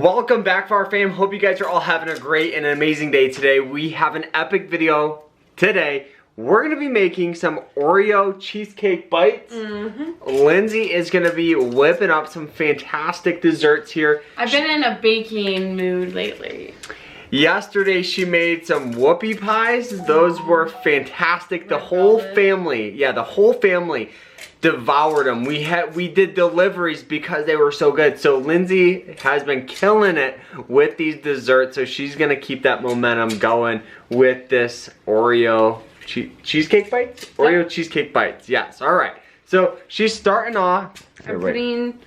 Welcome back, Farr fam. Hope you guys are all having a great and an amazing day today. We have an epic video today. We're gonna be making some Oreo cheesecake bites. Lindsay is gonna be whipping up some fantastic desserts here. I've been in a baking mood lately. Yesterday she made some whoopie pies. Those were fantastic. The whole family, the whole family devoured them. We did deliveries because they were so good. So Lindsay has been killing it with these desserts. So she's gonna keep that momentum going with this Oreo cheesecake bites? Oreo cheesecake bites, yes, all right. So she's starting off. I'm putting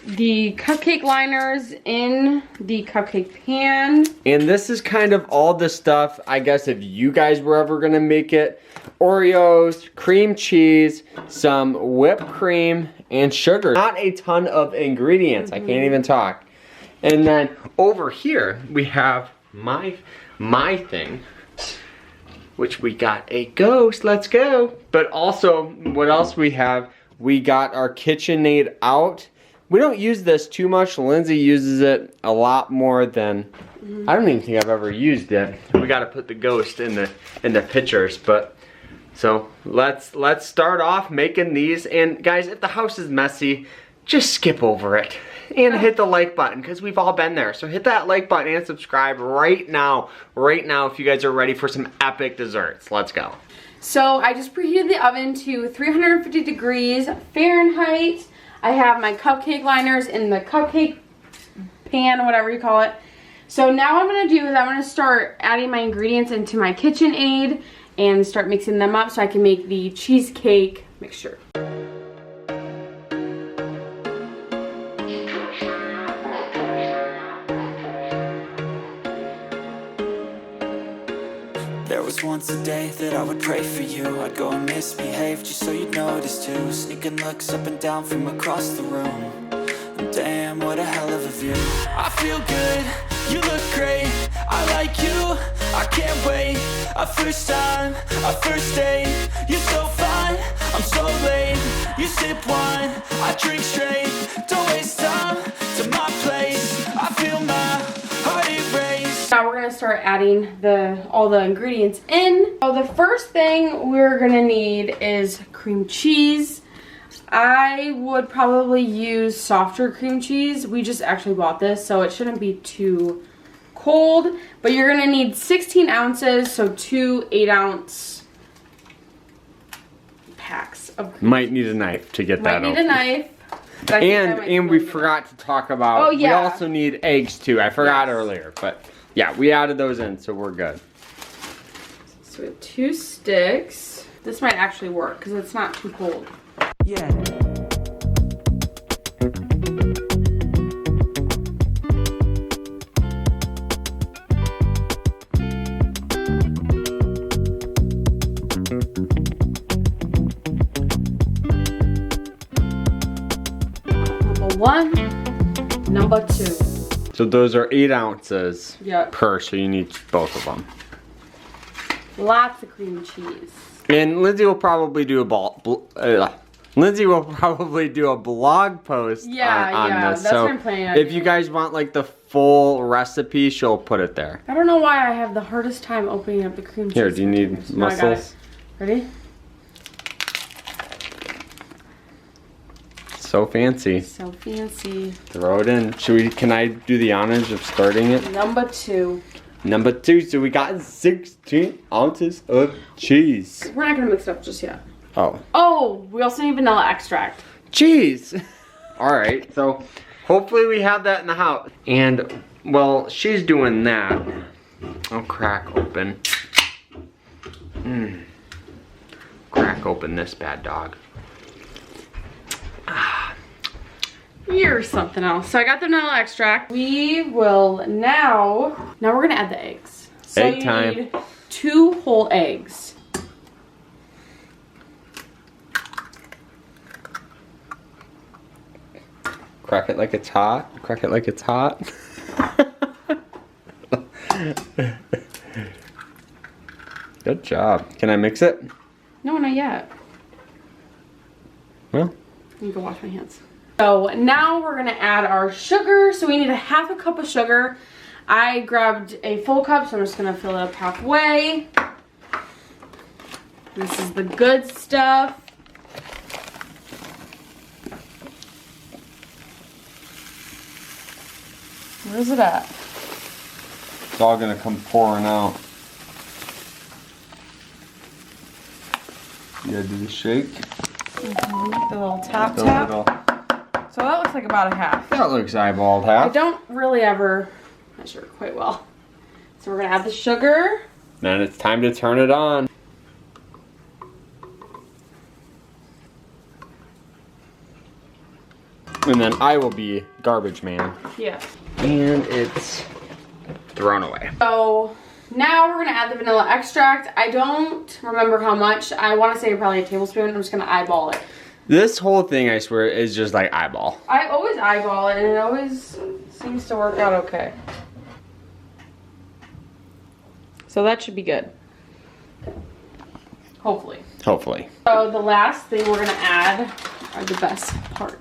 the cupcake liners in the cupcake pan. And this is kind of all the stuff, I guess, if you guys were ever gonna make it. Oreos, cream cheese, some whipped cream, and sugar. Not a ton of ingredients, I can't even talk. And then over here, we have my thing, which we got a ghost, let's go. But also, what else we have? We got our KitchenAid out. We don't use this too much. Lindsay uses it a lot more than, I don't even think I've ever used it. We gotta put the ghost in the pictures, but so let's start off making these. And guys, if the house is messy, just skip over it and hit the like button because we've all been there. So hit that like button and subscribe right now if you guys are ready for some epic desserts. Let's go. So I just preheated the oven to 350 degrees Fahrenheit. I have my cupcake liners in the cupcake pan, whatever you call it. So now what I'm gonna do is I'm gonna start adding my ingredients into my KitchenAid and start mixing them up so I can make the cheesecake mixture. There was once a day that I would pray for you. I'd go and misbehave just so you'd notice too. Sneaking looks up and down from across the room. And damn, what a hell of a view. I feel good, you look great, I like you, I can't wait. A first time, a first date, you're so fine, I'm so late. You sip wine, I drink straight. Don't waste time to my place. I feel my heart erase. Now we're gonna start adding all the ingredients in. So the first thing we're gonna need is cream cheese. I would probably use softer cream cheese. We just actually bought this, so it shouldn't be too cold. But you're gonna need 16 ounces, so 2 8-ounce packs of cream Might need a knife to get that open. Might need a knife. And we forgot to talk about, we also need eggs too. I forgot earlier, but yeah, we added those in, so we're good. So we have 2 sticks. This might actually work because it's not too cold. Yeah. Number 1, number 2. So those are 8 ounces Yep. per, so you need both of them. Lots of cream cheese. And Lindsay will probably do a blog post on this. That's So what I'm planning on if doing. you guys want like the full recipe, she'll put it there. I don't know why I have the hardest time opening up the cream cheese. Here, do you need containers. No, I got muscles? it. Ready? So fancy. So fancy. Throw it in. Can I do the honors of starting it? Number 2. Number 2, so we got 16 ounces of cheese. We're not gonna mix it up just yet. Oh. Oh, we also need vanilla extract. Cheese! Alright, so hopefully we have that in the house. And, well, she's doing that. I'll crack open. Crack open this bad dog. You're something else. So I got the vanilla extract. We will now we're gonna add the eggs. So Egg you time. need 2 whole eggs. Crack it like it's hot. Crack it like it's hot. Good job. Can I mix it? No, not yet. Well. Let me go wash my hands. So now we're gonna add our sugar. So we need a 1/2 cup of sugar. I grabbed a full cup, so I'm just gonna fill it up halfway. This is the good stuff. Where's it at? It's all gonna come pouring out. You gotta do the shake. The little tap The tap. little- So that looks like about a half. That looks eyeballed I half. don't really ever measure quite well. So we're gonna add the sugar. Then it's time to turn it on. And then I will be garbage man. Yeah. And it's thrown away. So now we're gonna add the vanilla extract. I don't remember how much. I wanna say probably a tablespoon. I'm just gonna eyeball it. This whole thing, I swear, is just like eyeball. I always eyeball it and it always seems to work out okay. So that should be good. Hopefully. Hopefully. So the last thing we're gonna add are the best part.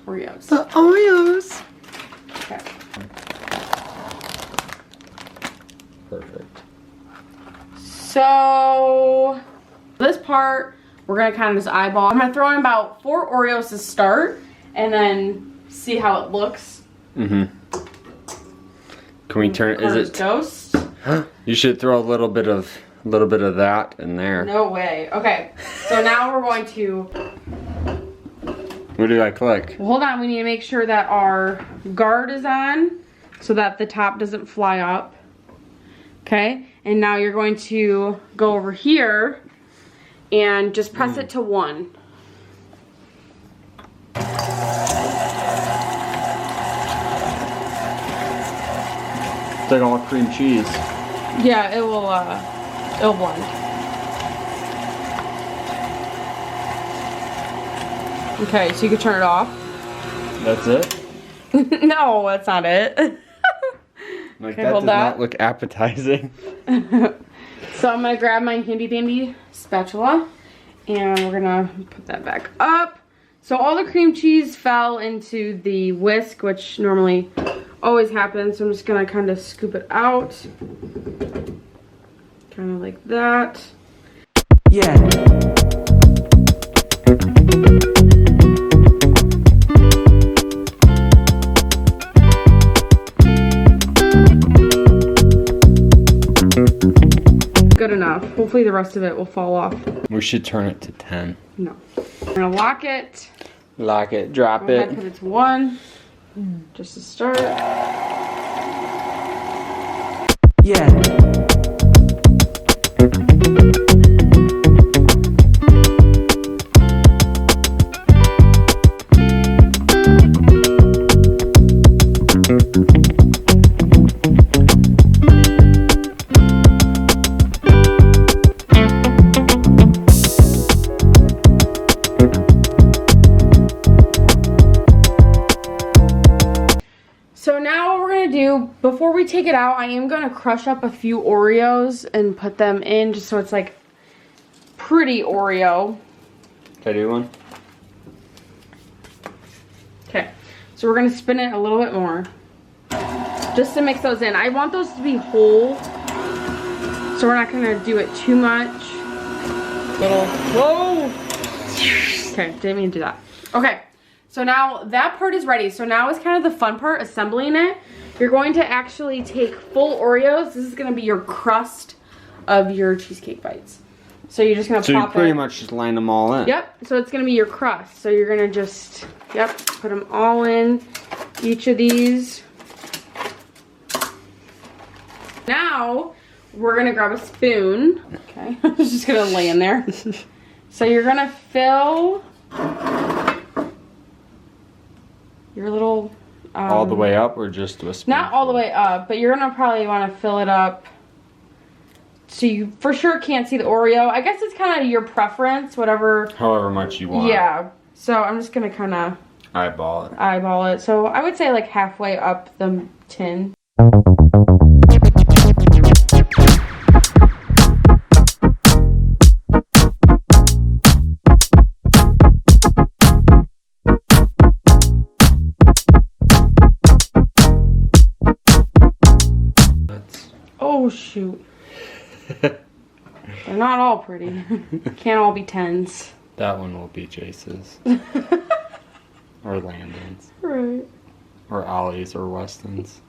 Oreos. The Oreos. Okay. Perfect. So this part we're gonna kind of just eyeball. I'm gonna throw in about 4 Oreos to start and then see how it looks. Mm-hmm. Can we turn? Is it Ghost? You should throw a little bit of that in there. No way. Okay. So now we're going to. Where do I click? Well, hold on. We need to make sure that our guard is on, so that the top doesn't fly up. Okay. And now you're going to go over here and just press it to 1. It's like all cream cheese. Yeah, it'll blend. Okay, so you can turn it off. That's it? No, that's not it. Like Okay, that hold does that. not look appetizing. So I'm gonna grab my handy dandy spatula and we're gonna put that back up. So all the cream cheese fell into the whisk, which normally always happens. So I'm just gonna kind of scoop it out. Kind of like that. Yeah. Good enough. Hopefully the rest of it will fall off. We should turn it to 10. No. I'm gonna lock it. Lock it, drop Go ahead, it. put it to 1. Just to start. Yeah. So now what we're gonna do, before we take it out, I am gonna crush up a few Oreos and put them in just so it's like pretty Oreo. Can I do one? Okay, so we're gonna spin it a little bit more just to mix those in. I want those to be whole, so we're not gonna do it too much. Whoa! Okay, didn't mean to do that. Okay. So now that part is ready. So now is kind of the fun part, assembling it. You're going to actually take full Oreos. This is going to be your crust of your cheesecake bites. So you're just going to So pop you pretty it. much just line them all in. Yep. So it's going to be your crust. So you're going to just, yep, put them all in each of these. Now we're going to grab a spoon. Okay. It's just going to lay in there. So you're going to fill your little All the way up or just a spoon? not all the way up, but you're gonna probably want to fill it up so you for sure can't see the Oreo. I guess it's kind of your preference, whatever. However much you want. Yeah, so I'm just gonna kind of Eyeball it. eyeball it. So I would say like halfway up the tin. Oh shoot. They're not all pretty. Can't all be 10s. That one will be Jace's. Or Landon's. Right. Or Ollie's or Weston's.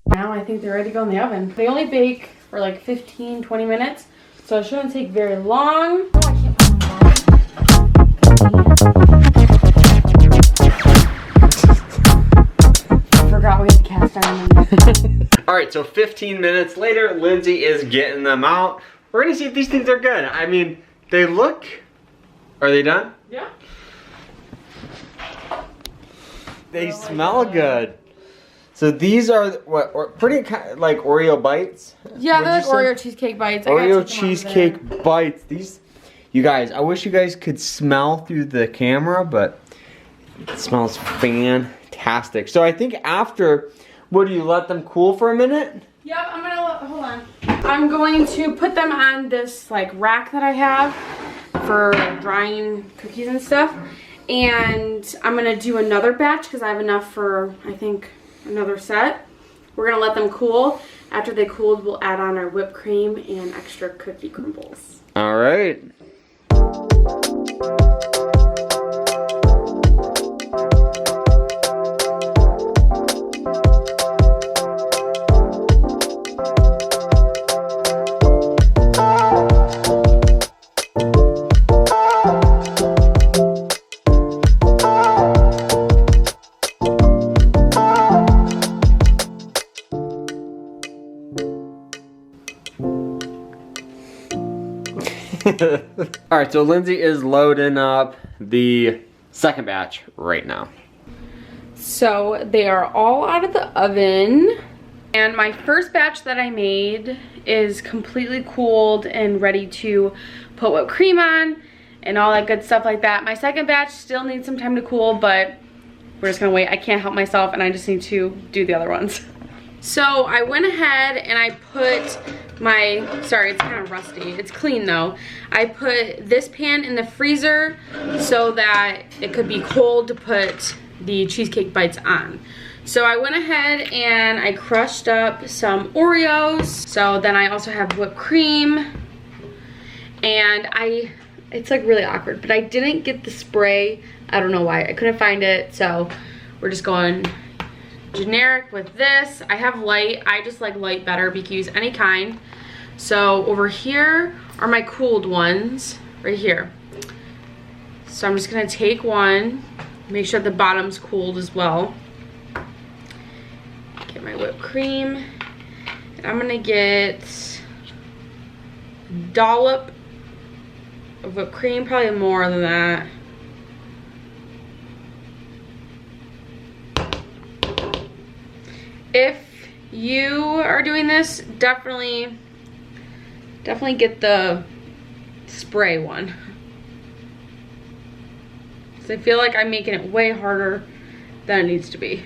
Now I think they're ready to go in the oven. They only bake for like 15-20 minutes, so it shouldn't take very long. Oh, I can't find I forgot we had the cast iron in there. Alright, so 15 minutes later, Lindsay is getting them out. We're gonna see if these things are good. I mean, they look... Are they done? Yeah. They smell good. So these are what pretty like Oreo bites. Yeah, they're like Oreo cheesecake bites. Oreo cheesecake bites. These, you guys, I wish you guys could smell through the camera, but it smells fantastic. So I think after, what do you let them cool for a minute? Yep, I'm gonna hold on. I'm going to put them on this like rack that I have for drying cookies and stuff, and I'm gonna do another batch because I have enough for I think another set. We're gonna let them cool. After they cooled, we'll add on our whipped cream and extra cookie crumbles. All right. Alright, so Lindsay is loading up the second batch right now. So they are all out of the oven. And my first batch that I made is completely cooled and ready to put whipped cream on and all that good stuff like that. My second batch still needs some time to cool, but we're just gonna wait. I can't help myself and I just need to do the other ones. So I went ahead and I put my, sorry, it's kind of rusty. It's clean though. I put this pan in the freezer so that it could be cold to put the cheesecake bites on. So I went ahead and I crushed up some Oreos. So then I also have whipped cream. And it's like really awkward, but I didn't get the spray. I don't know why, I couldn't find it. So we're just going generic with this. I have light. I just like light better, but you can use any kind. So over here are my cooled ones right here. So I'm just gonna take one, make sure the bottom's cooled as well. Get my whipped cream, and I'm gonna get a dollop of whipped cream, probably more than that. If you are doing this, definitely get the spray one. So I feel like I'm making it way harder than it needs to be.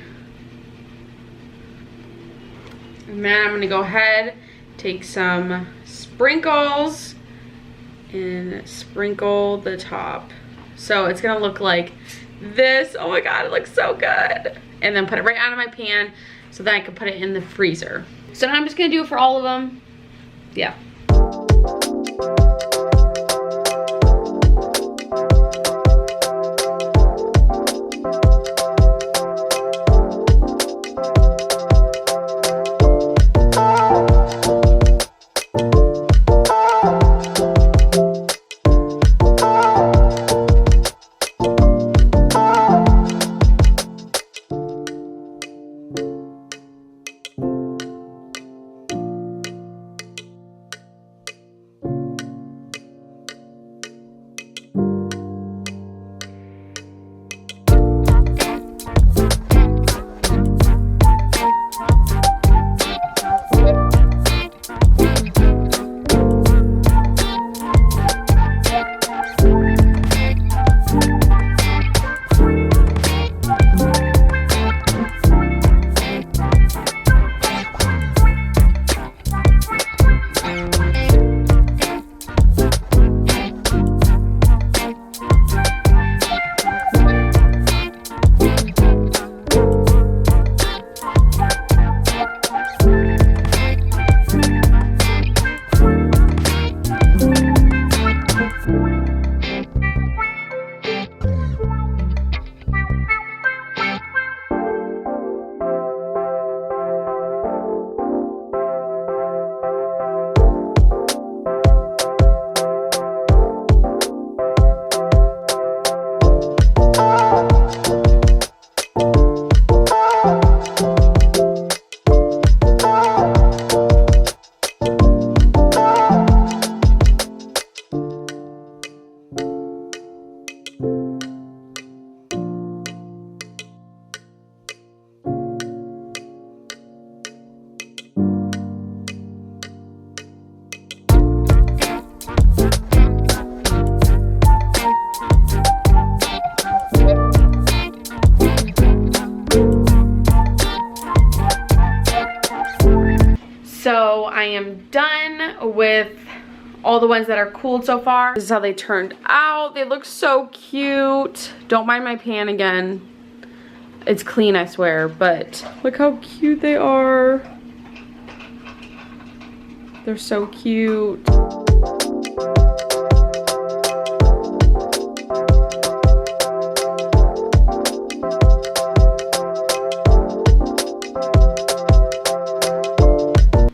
And then I'm gonna go ahead, take some sprinkles and sprinkle the top. So it's gonna look like this. Oh my God, it looks so good. And then put it right out of my pan so that I can put it in the freezer. So now I'm just gonna do it for all of them. Yeah. I am done with all the ones that are cooled so far. This is how they turned out. They look so cute. Don't mind my pan again. It's clean, I swear, but look how cute they are. They're so cute.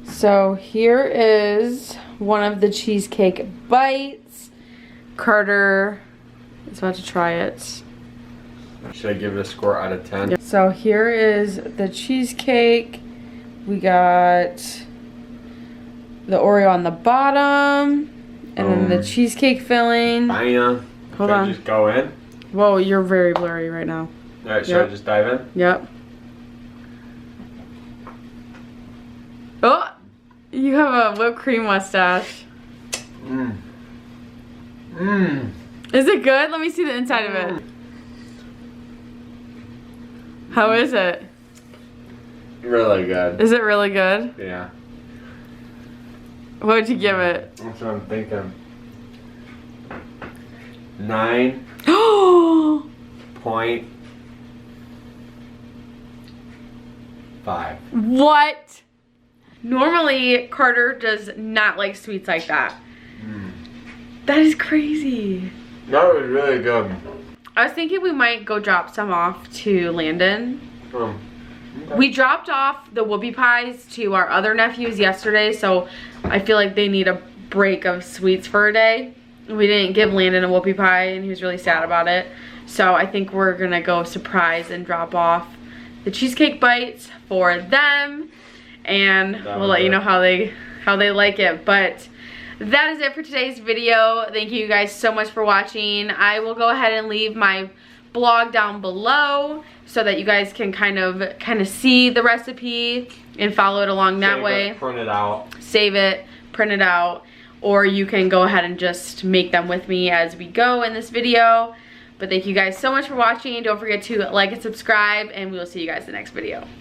So here is one of the cheesecake bites. Carter is about to try it. Should I give it a score out of 10? So here is the cheesecake. We got the Oreo on the bottom, and then the cheesecake filling. Bam. Hold Should on. I just go in? Whoa, you're very blurry right now. Alright, should I just dive in? Yep. Oh, you have a whipped cream mustache. Mmm. Mmm. Is it good? Let me see the inside of it. How is it? Really good. Is it really good? Yeah. What would you give it? That's what I'm thinking. 9.5. What? Normally, Carter does not like sweets like that. That is crazy. That was really good. I was thinking we might go drop some off to Landon. Okay. We dropped off the whoopie pies to our other nephews yesterday, so I feel like they need a break of sweets for a day. We didn't give Landon a whoopie pie, and he was really sad about it. So I think we're gonna go surprise and drop off the cheesecake bites for them, and we'll let you know how they like it. But that is it for today's video. Thank you guys so much for watching. I will go ahead and leave my blog down below so that you guys can kind of see the recipe and follow it along that way. Print it out. Save it, print it out, or you can go ahead and just make them with me as we go in this video. But thank you guys so much for watching. Don't forget to like and subscribe, and we will see you guys in the next video.